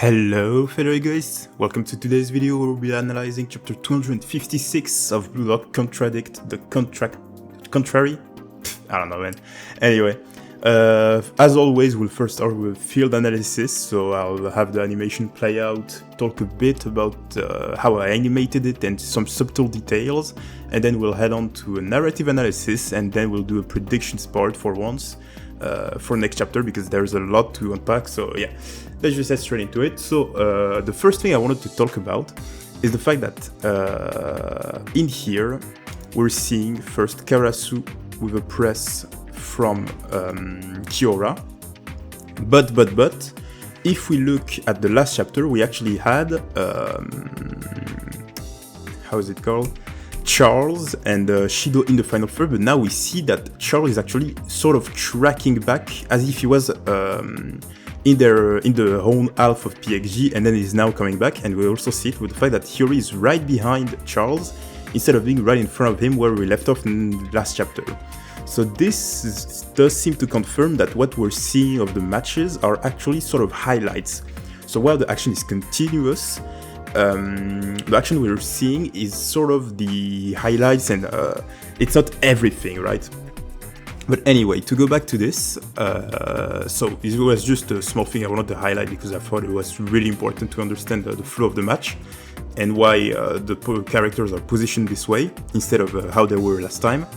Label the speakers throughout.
Speaker 1: Hello fellow egoists, welcome to today's video where we'll be analyzing chapter 256 of Blue Lock Contradict the Contrary? I don't know, man. Anyway, as always, we'll first start with field analysis, so I'll have the animation play out, talk a bit about how I animated it and some subtle details, and then we'll head on to a narrative analysis, and then we'll do a predictions part for once. For next chapter, because there's a lot to unpack, so yeah, let's just head straight into it. So the first thing I wanted to talk about is the fact that in here we're seeing first Karasu with a press from Kiora, but if we look at the last chapter, we actually had how is it called? Charles and Shido in the final third, but now we see that Charles is actually sort of tracking back as if he was in the whole half of PXG, and then he's now coming back, and we also see it with the fact that Hiyori is right behind Charles instead of being right in front of him where we left off in the last chapter. So this does seem to confirm that what we're seeing of the matches are actually sort of highlights. So while the action is continuous, the action we're seeing is sort of the highlights, and it's not everything, right? But anyway, to go back to this, so this was just a small thing I wanted to highlight because I thought it was really important to understand the flow of the match and why the characters are positioned this way instead of how they were last time.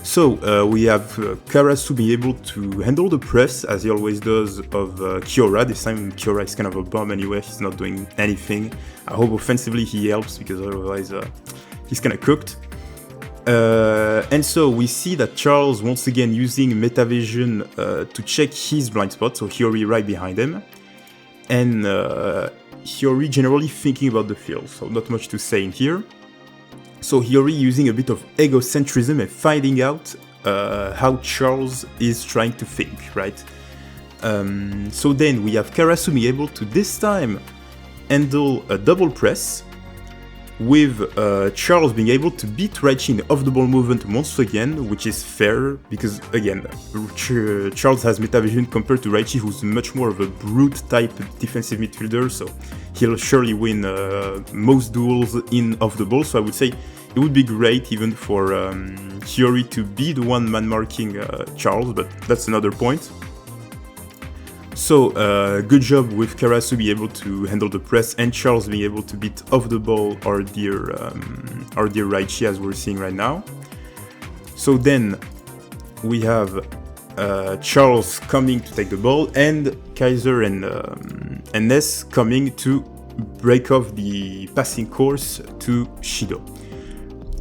Speaker 1: So we have Karasu being able to handle the press, as he always does, of Kiora. This time Kiora is kind of a bomb anyway, he's not doing anything. I hope offensively he helps, because otherwise he's kind of cooked. And so we see that Charles once again using metavision to check his blind spot, so Hiyori right behind him. And Hiyori generally thinking about the field, so not much to say in here. So Hiyori using a bit of egocentrism and finding out how Charles is trying to think, right? So then we have Karasu being able to this time handle a double press, with Charles being able to beat Raichi in the off-the-ball movement once again, which is fair, because again, Charles has metavision compared to Raichi, who's much more of a brute type defensive midfielder, so he'll surely win most duels in off-the-ball, so I would say it would be great even for Hiyori to be the one man marking Charles, but that's another point. So, good job with Karasu being able to handle the press, and Charles being able to beat off the ball our dear Raichi, as we're seeing right now. So then we have Charles coming to take the ball, and Kaiser and Ness coming to break off the passing course to Shido.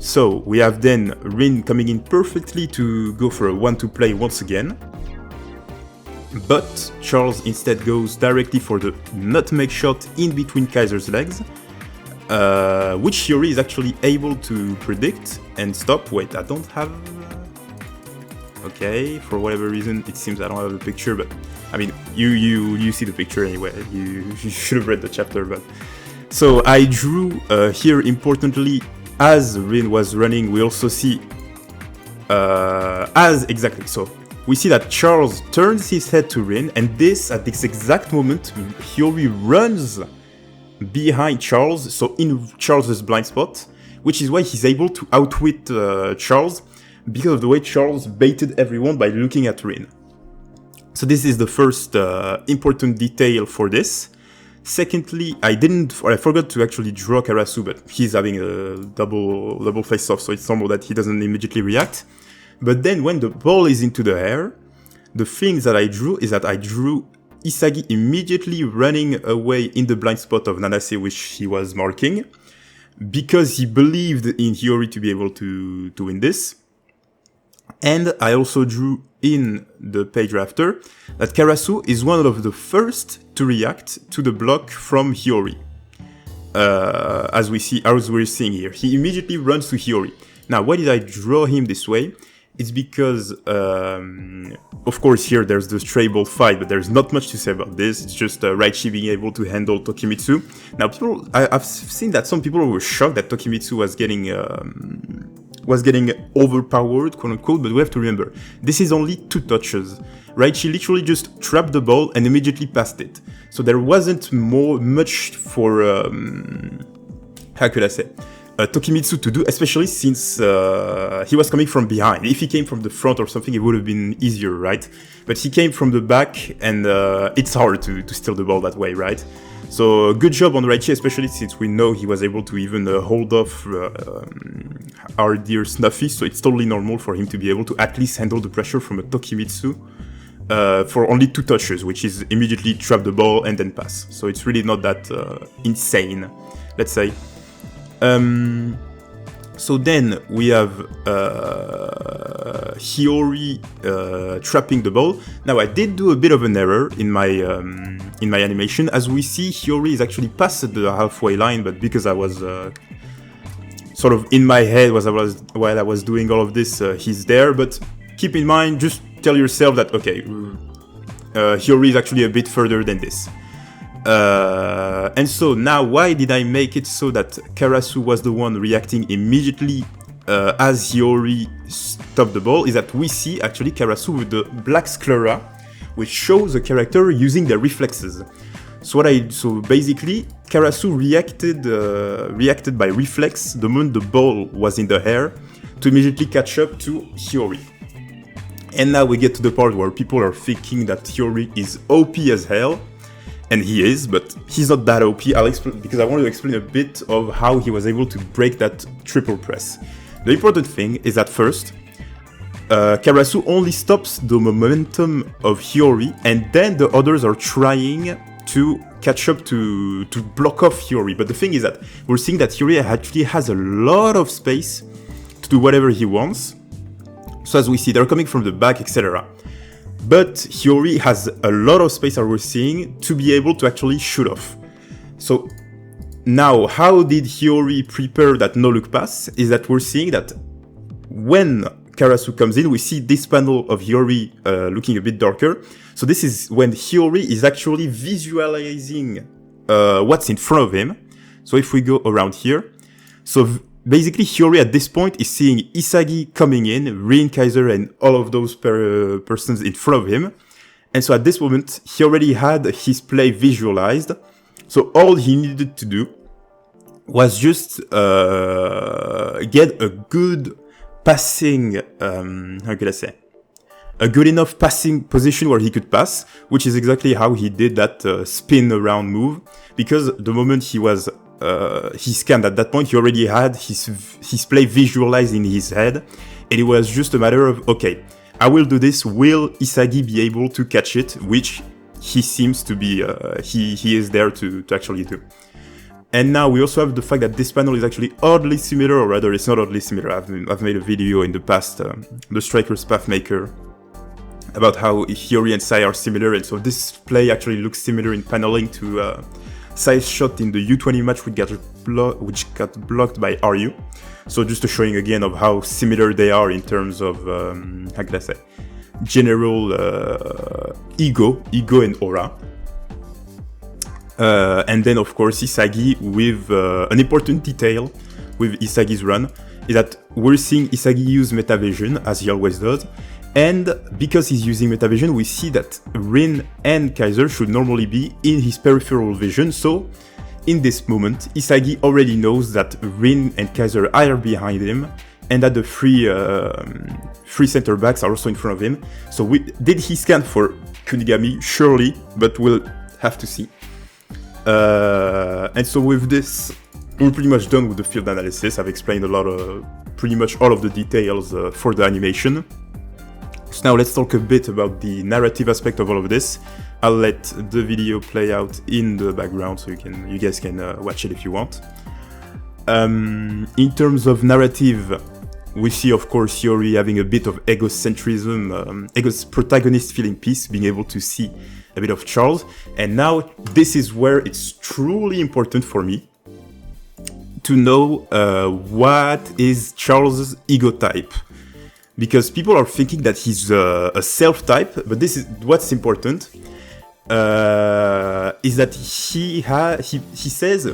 Speaker 1: So we have then Rin coming in perfectly to go for a 1-2 play once again. But Charles instead goes directly for the nutmeg shot in between Kaiser's legs, which Hiyori is actually able to predict and stop. Wait, I don't have... Okay, for whatever reason, it seems I don't have a picture, but I mean, you see the picture anyway. You should have read the chapter, but... So I drew here, importantly, as Rin was running, we also see... Exactly, so... We see that Charles turns his head to Rin, and at this exact moment, Hiyori runs behind Charles, so in Charles' blind spot, which is why he's able to outwit Charles, because of the way Charles baited everyone by looking at Rin. So this is the first important detail for this. Secondly, I forgot to actually draw Karasu, but he's having a double face-off, so it's normal that he doesn't immediately react. But then when the ball is into the air, the things that I drew is that I drew Isagi immediately running away in the blind spot of Nanase, which he was marking, because he believed in Hiyori to be able to win this. And I also drew in the page after that Karasu is one of the first to react to the block from Hiyori. As we're seeing here, he immediately runs to Hiyori. Now, why did I draw him this way? It's because, of course, here there's the stray ball fight, but there's not much to say about this. It's just Raichi being able to handle Tokimitsu. Now, I've seen that some people were shocked that Tokimitsu was getting overpowered, quote unquote, but we have to remember, this is only 2 touches. Raichi literally just trapped the ball and immediately passed it. So there wasn't much for, how could I say, Tokimitsu to do, especially since he was coming from behind. If he came from the front or something, it would have been easier, right? But he came from the back, and it's hard to steal the ball that way, right? So good job on Raichi, especially since we know he was able to even hold off our dear Snuffy, so it's totally normal for him to be able to at least handle the pressure from a Tokimitsu for only 2 touches, which is immediately trap the ball and then pass. So it's really not that insane, let's say. So then we have Hiyori trapping the ball. Now I did do a bit of an error in my animation. As we see, Hiyori is actually past the halfway line, but because I was sort of in my head while I was doing all of this, he's there. But keep in mind, just tell yourself that okay, Hiyori is actually a bit further than this. And so now, why did I make it so that Karasu was the one reacting immediately as Hiyori stopped the ball? Is that we see actually Karasu with the black sclera, which shows a character using their reflexes. So basically, Karasu reacted by reflex the moment the ball was in the air to immediately catch up to Hiyori. And now we get to the part where people are thinking that Hiyori is OP as hell. And he is, but he's not that OP. I'll explain, because I want to explain a bit of how he was able to break that triple press. The important thing is that first, Karasu only stops the momentum of Hiyori, and then the others are trying to catch up to block off Hiyori. But the thing is that we're seeing that Hiyori actually has a lot of space to do whatever he wants. So as we see, they're coming from the back, etc. But Hiyori has a lot of space, as we're seeing, to be able to actually shoot off. So now, how did Hiyori prepare that no-look pass? Is that we're seeing that when Karasu comes in, we see this panel of Hiyori looking a bit darker. So this is when Hiyori is actually visualizing what's in front of him. So if we go around here, so basically, Hiyori at this point is seeing Isagi coming in, Rin, Kaiser, and all of those persons in front of him. And so at this moment, he already had his play visualized. So all he needed to do was just get a good passing, how could I say? A good enough passing position where he could pass, which is exactly how he did that spin around move. Because the moment he scanned at that point, he already had his play visualized in his head, and it was just a matter of, okay, I will do this, will Isagi be able to catch it, which he seems to be, he is there to actually do. And now we also have the fact that this panel is actually oddly similar, or rather it's not oddly similar. I've made a video in the past, the Striker's Pathmaker, about how Hiyori and Sai are similar, and so this play actually looks similar in paneling to Sai's shot in the U20 match which got blocked by Ryu. So just a showing again of how similar they are in terms of, how can I say, general ego and aura. And then of course Isagi with an important detail with Isagi's run is that we're seeing Isagi use metavision as he always does. And because he's using metavision, we see that Rin and Kaiser should normally be in his peripheral vision. So, in this moment, Isagi already knows that Rin and Kaiser are behind him, and that the three center backs are also in front of him. So, did he scan for Kunigami? Surely, but we'll have to see. And so with this, we're pretty much done with the field analysis. I've explained pretty much all of the details for the animation. So now let's talk a bit about the narrative aspect of all of this. I'll let the video play out in the background so you guys can watch it if you want. In terms of narrative, we see of course Hiyori having a bit of egocentrism, protagonist feeling peace, being able to see a bit of Charles. And now this is where it's truly important for me to know what is Charles' ego type. Because people are thinking that he's a self-type, but this is what's important, is that he says,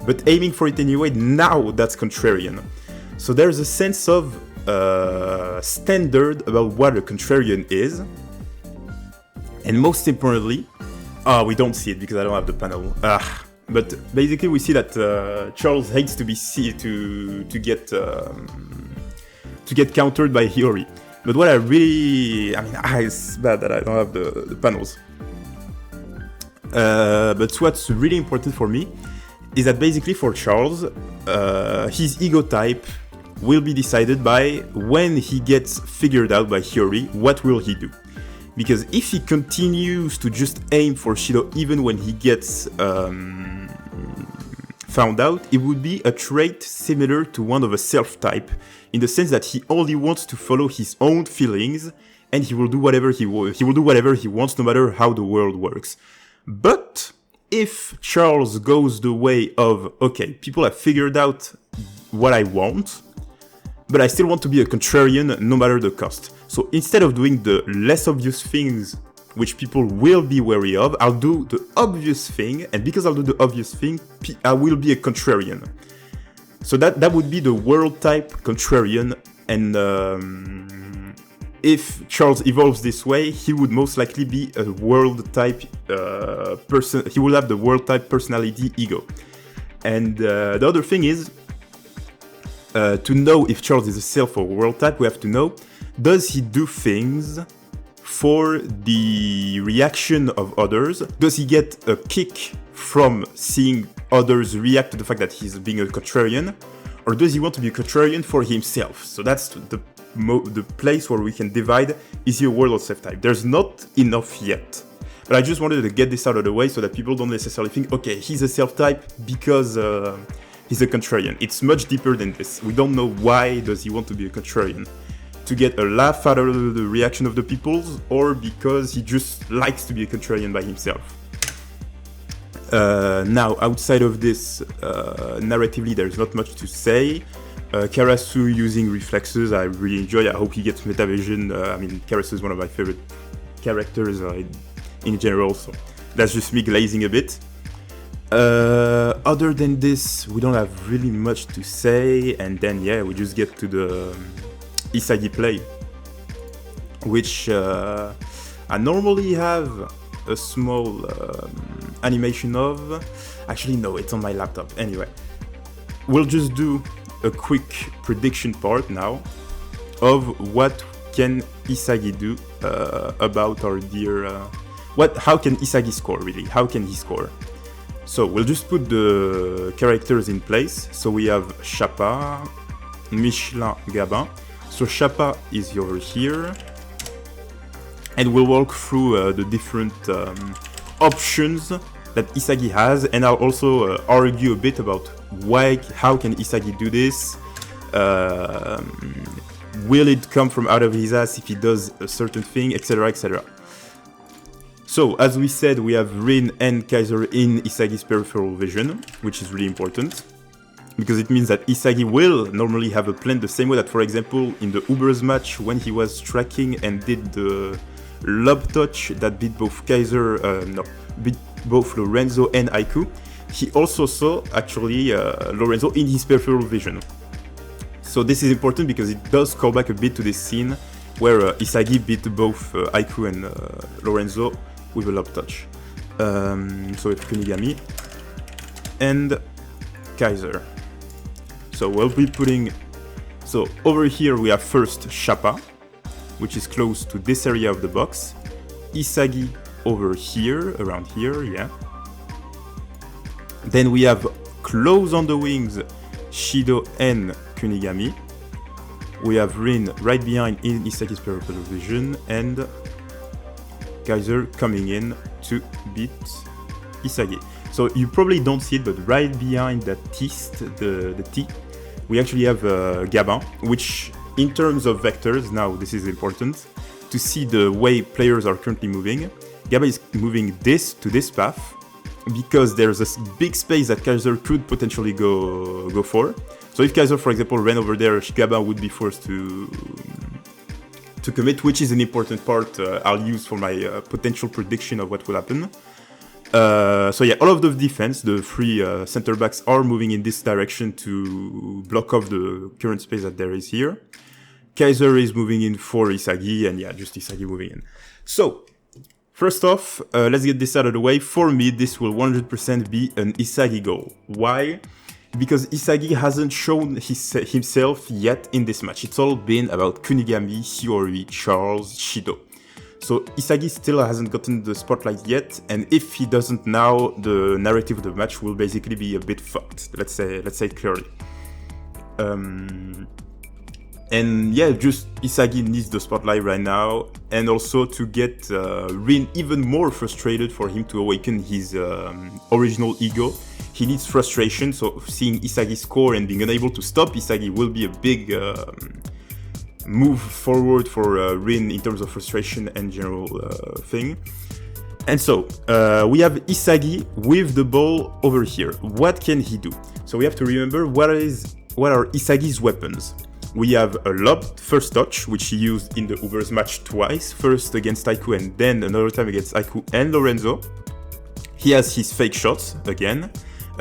Speaker 1: but aiming for it anyway, now that's contrarian. So there's a sense of standard about what a contrarian is, and most importantly, we don't see it because I don't have the panel. But basically, we see that Charles hates to be to get countered by Hiyori. But what I really, it's bad that I don't have the panels. But what's really important for me is that basically for Charles, his ego type will be decided by when he gets figured out by Hiyori, what will he do? Because if he continues to just aim for Shido even when he gets found out, it would be a trait similar to one of a self-type, in the sense that he only wants to follow his own feelings, and he will do whatever he will do whatever he wants, no matter how the world works. But if Charles goes the way of, okay, people have figured out what I want, but I still want to be a contrarian no matter the cost. So instead of doing the less obvious things which people will be wary of, I'll do the obvious thing, and because I'll do the obvious thing, I will be a contrarian. So that would be the world type contrarian, and if Charles evolves this way, he would most likely be a world type person. He will have the world type personality ego. And the other thing is, to know if Charles is a self or world type, we have to know, does he do things for the reaction of others? Does he get a kick from seeing others react to the fact that he's being a contrarian? Or does he want to be a contrarian for himself? So that's the place where we can divide, is he a world or self-type? There's not enough yet. But I just wanted to get this out of the way so that people don't necessarily think, okay, he's a self-type because he's a contrarian. It's much deeper than this. We don't know why does he want to be a contrarian. To get a laugh out of the reaction of the peoples, or because he just likes to be a contrarian by himself. Now, outside of this, narratively, there's not much to say. Karasu using reflexes, I really enjoy. I hope he gets metavision. Karasu is one of my favorite characters in general, so that's just me glazing a bit. Other than this, we don't have really much to say, and then we just get to the Isagi play, which I normally have a small animation of. Actually, no, it's on my laptop. Anyway, we'll just do a quick prediction part now of what can Isagi do about our dear... how can Isagi score, really? How can he score? So we'll just put the characters in place. So we have Chapa, Michelin, Gabin. So Chapa is over here. And we'll walk through the different options that Isagi has, and I'll also argue a bit about how can Isagi do this? Will it come from out of his ass if he does a certain thing, etc., etc. So, as we said, we have Rin and Kaiser in Isagi's peripheral vision, which is really important, because it means that Isagi will normally have a plan the same way that, for example, in the Ubers match, when he was tracking and did the lob touch that beat both both Lorenzo and Aiku, he also saw, actually, Lorenzo in his peripheral vision. So this is important because it does call back a bit to this scene where Isagi beat both Aiku and Lorenzo with a lob touch. So it's Kunigami and Kaiser. So we'll be putting... So over here we have first Chapa, which is close to this area of the box. Isagi over here, around here, yeah. Then we have close on the wings, Shido and Kunigami. We have Rin right behind in Isagi's peripheral vision, and Kaiser coming in to beat Isagi. So you probably don't see it, but right behind that the T, we actually have Gabin, which in terms of vectors, now this is important, to see the way players are currently moving. Gabin is moving this to this path, because there's a big space that Kaiser could potentially go for. So if Kaiser, for example, ran over there, Gabin would be forced to commit, which is an important part I'll use for my potential prediction of what will happen. So yeah, all of the defense, the three center backs are moving in this direction to block off the current space that there is here. Kaiser is moving in for Isagi, and yeah, just Isagi moving in. So, First off, let's get this out of the way. For me, this will 100% be an Isagi goal. Why? Because Isagi hasn't shown himself yet in this match. It's all been about Kunigami, Hiyori, Charles, Shido. So Isagi still hasn't gotten the spotlight yet, and if he doesn't now, the narrative of the match will basically be a bit fucked. Let's say it clearly. And yeah, just Isagi needs the spotlight right now, and also to get Rin even more frustrated for him to awaken his original ego. He needs frustration, so seeing Isagi score and being unable to stop Isagi will be a big move forward for Rin in terms of frustration and general thing. And so, we have Isagi with the ball over here. What can he do? So we have to remember what are Isagi's weapons. We have a lob first touch, which he used in the Ubers match twice, first against Aiku and then another time against Aiku and Lorenzo. He has his fake shots again,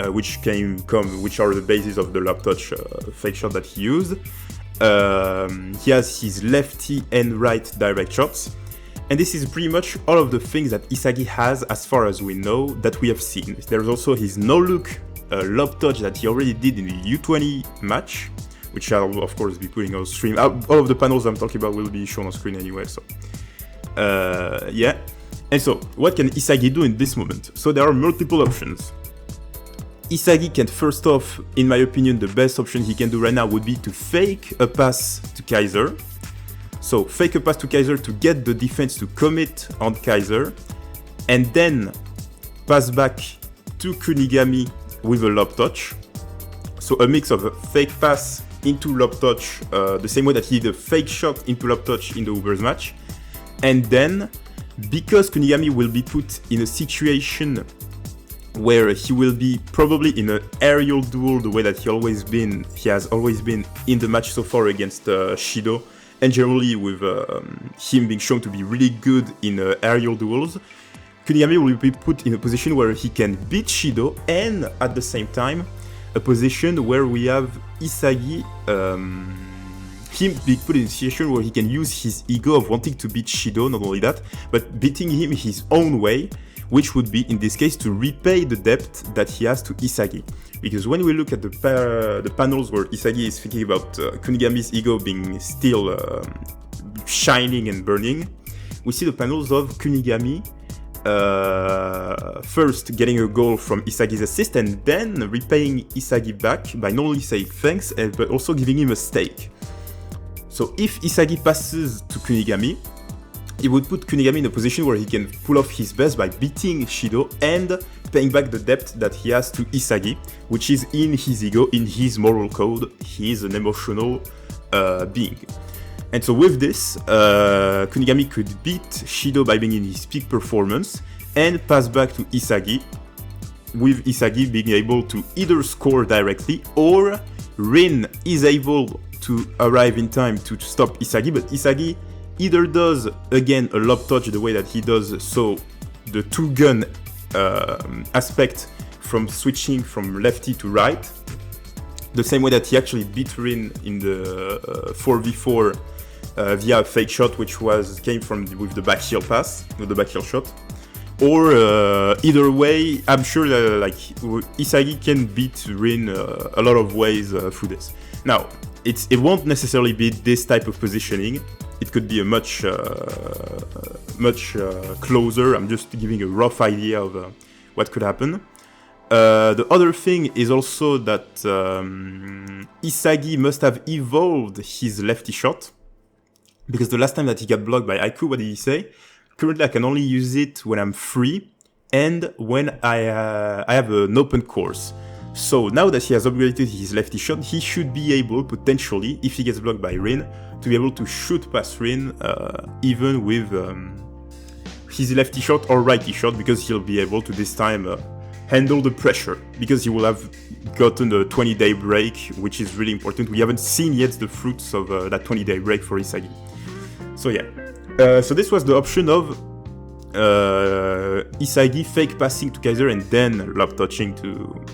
Speaker 1: which are the basis of the lob touch fake shot that he used. He has his lefty and right direct shots. And this is pretty much all of the things that Isagi has as far as we know that we have seen. There's also his no-look lob touch that he already did in the U20 match, which I'll of course be putting on stream. All of the panels I'm talking about will be shown on screen anyway, so yeah. And so, what can Isagi do in this moment? So there are multiple options. Isagi can first off, in my opinion, the best option he can do right now would be to fake a pass to Kaiser. So fake a pass to Kaiser to get the defense to commit on Kaiser, and then pass back to Kunigami with a lob touch. So a mix of a fake pass into lob touch, the same way that he did a fake shot into lob touch in the Ubers match. And then, because Kunigami will be put in a situation where he will be probably in an aerial duel the way that he has always been in the match so far against Shido, and generally with him being shown to be really good in aerial duels, Kunigami will be put in a position where he can beat Shido, and at the same time a position where we have Isagi, him being put in a situation where he can use his ego of wanting to beat Shido, not only that, but beating him his own way, which would be, in this case, to repay the debt that he has to Isagi. Because when we look at the panels where Isagi is thinking about Kunigami's ego being still shining and burning, we see the panels of Kunigami first getting a goal from Isagi's assist and then repaying Isagi back by not only saying thanks, but also giving him a stake. So if Isagi passes to Kunigami, it would put Kunigami in a position where he can pull off his best by beating Shido and paying back the debt that he has to Isagi, which is in his ego, in his moral code. He is an emotional being. And so with this, Kunigami could beat Shido by being in his peak performance and pass back to Isagi, with Isagi being able to either score directly or Rin is able to arrive in time to stop Isagi, but Isagi either does, again, a lob touch the way that he does, so the two-gun aspect from switching from lefty to right, the same way that he actually beat Rin in the 4v4 via a fake shot, which came from with the back heel pass, with the back heel shot. Or either way, I'm sure that Isagi can beat Rin a lot of ways through this. Now, it won't necessarily be this type of positioning. It could be a much closer. I'm just giving a rough idea of what could happen. The other thing is also that Isagi must have evolved his lefty shot, because the last time that he got blocked by Aiku, what did he say? Currently, I can only use it when I'm free and when I have an open course. So now that he has upgraded his lefty shot, he should be able, potentially, if he gets blocked by Rin, to be able to shoot past Rin, even with his lefty shot or righty shot, because he'll be able to this time handle the pressure, because he will have gotten a 20-day break, which is really important. We haven't seen yet the fruits of that 20-day break for Isagi. So yeah. So this was the option of Isagi fake passing to Kaiser and then lob touching to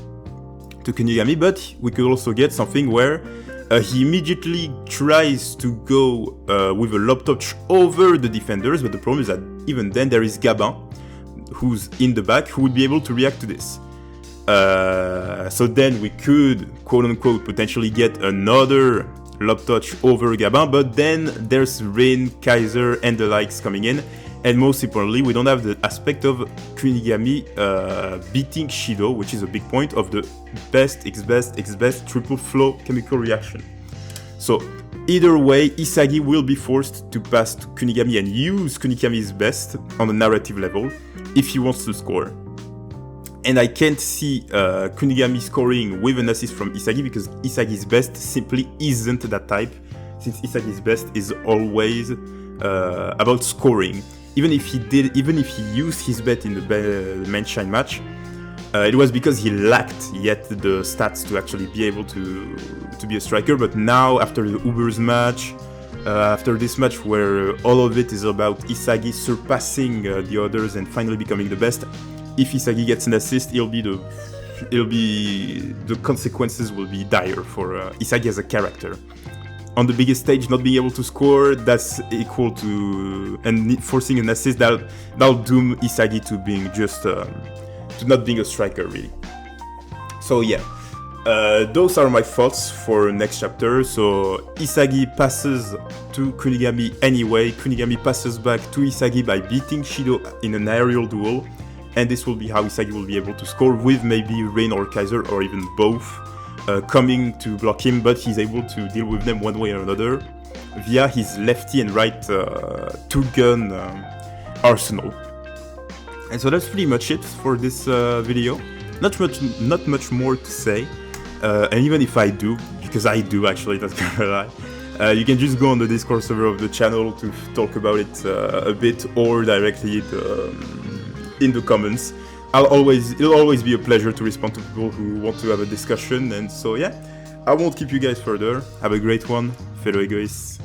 Speaker 1: Kunigami, but we could also get something where He immediately tries to go with a lob touch over the defenders, but the problem is that even then there is Gabin, who's in the back, who would be able to react to this. So then we could, quote-unquote, potentially get another lob touch over Gabin, but then there's Rin, Kaiser, and the likes coming in, and most importantly, we don't have the aspect of Kunigami beating Shido, which is a big point of the best, X-best triple flow chemical reaction. So either way, Isagi will be forced to pass to Kunigami and use Kunigami's best on the narrative level if he wants to score. And I can't see Kunigami scoring with an assist from Isagi because Isagi's best simply isn't that type, since Isagi's best is always about scoring. Even if he used his bet in the main shine match, it was because he lacked yet the stats to actually be able to be a striker. But now, after the Ubers match, after this match where all of it is about Isagi surpassing the others and finally becoming the best, if Isagi gets an assist, the consequences will be dire for Isagi as a character. On the biggest stage, not being able to score, that's equal to, and forcing an assist, that'll doom Isagi to being just to not being a striker really. So yeah, those are my thoughts for next chapter. So Isagi passes to Kunigami anyway. Kunigami passes back to Isagi by beating Shido in an aerial duel, and this will be how Isagi will be able to score with maybe Rin or Kaiser or even both coming to block him, but he's able to deal with them one way or another via his lefty and right two-gun arsenal. And so that's pretty much it for this video. Not much more to say, and even if I do, because I do actually, that's gonna lie, you can just go on the Discord server of the channel to talk about it a bit, or directly in the comments. It'll always be a pleasure to respond to people who want to have a discussion, and so yeah, I won't keep you guys further. Have a great one, fellow egoists.